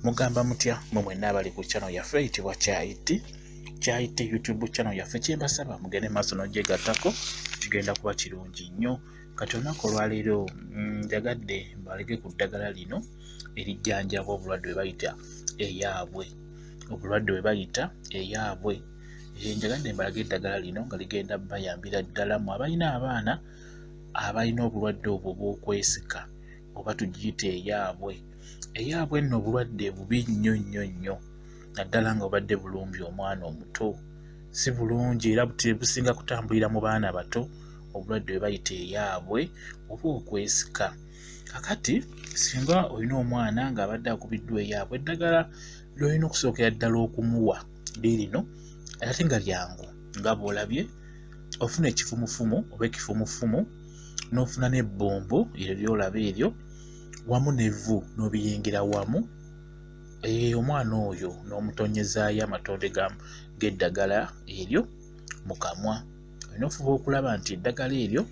Mugamba mutya mwe mwenna abali ku channel yaffe eyitibwa Kyayiti YouTube channel yaffe. Kyembasaba mugende maaso n'ogyegattako, kigenda kuba kirungi nnyo. Kati olunaku olwaleero njagadde mbalege ku ddagala lino erijjanjaba obulwadde bwe bayita eyaabwe. Obulwadde bwe bayita eyaabwe. Njagadde mbalage eddagala lino nga ligenda bayambira ddala mu abalina abaana abalina obulwadde obwo bw'okwesika oba tugiyite eyaabwe. Eyaabwe nno obulwadde bubi nnyo naddala nga obadde bulumbye omwana omuto. Si bulungi era businga kutambulira mu baana bato, obulwadde bwe bayita eyaabwe oba okwesika. Kakati singa olina omwana ng'abadde akubiddwa eyaabwe, eddagala ly'olina okusookera ddala okumuwa liirino ate nga lyangu nga bw'olabye. Ofuna ekifumufumu oba ekifumufumu n'ofuna n'ebbombo eryo ly'olaba eryo wamu n'evvu n'obiyingira wamu. Omwana oyo n'omutonyezaayo amatonde g'eddagala eryo mu kamwa. Olina ofuba okulaba nti eddagala eryo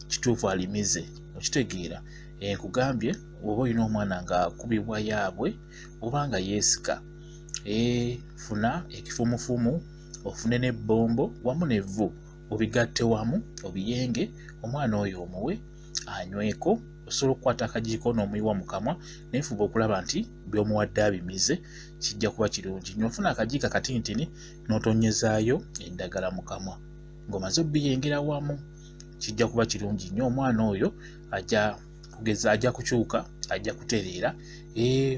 kituufu alimize, okitegeera. Nkugambye oba olina omwana ng'akubibwa yaabwe oba nga yeesika, funa ekifumufumu ofune n'ebbombo wamu n'evvu obigatte wamu obiyenge, omwana oyo omuwe anyweko. Osobola okukwata akajiiko n'omuyiwa mu kamwa naye fuba okulaba nti by'omuwadde abimize, kijja kuba kirungi nnyo. Ofuna akajiiko akatintini n'otonyezaayo eddagala mu kamwa ng'omaze obbiyengera wamu, kijja kuba kirungi nnyo. Omwana oyo ajja kukyuka, ajja kutereera.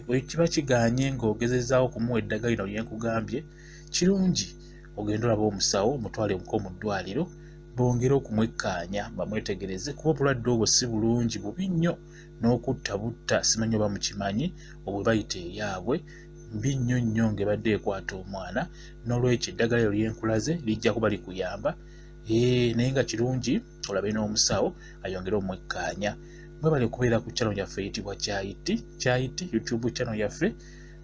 Bwe kiba kigaanye ng'ogezezaawo okumuwa eddagala lino lye nkugambye, kirungi ogenda olaba omusawo omutwaleko mu ddwaliro bongere okumwekkaanya bamwetegereze, kuba obulwadde obwo si bulungi, bubi nnyo n'okutta butta. Simanyi oba mukimanyi obwe bayita eyaabwe, mbi nnyo ng'ebadde ekwata omwana. N'olwekyo eddagala eryo lye nkulaze lijja kuba likuyamba, naye nga kirungi olabe n'omusawo ayongere omwekkaanya. Mwebale okubeera ku channel yaffe eyitibwa Kyayiti YouTube channel yaffe.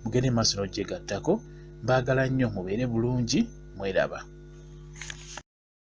Mugende maaso n'ogyegattako. Mbaagala nnyo mubeere bulungi, mweraba.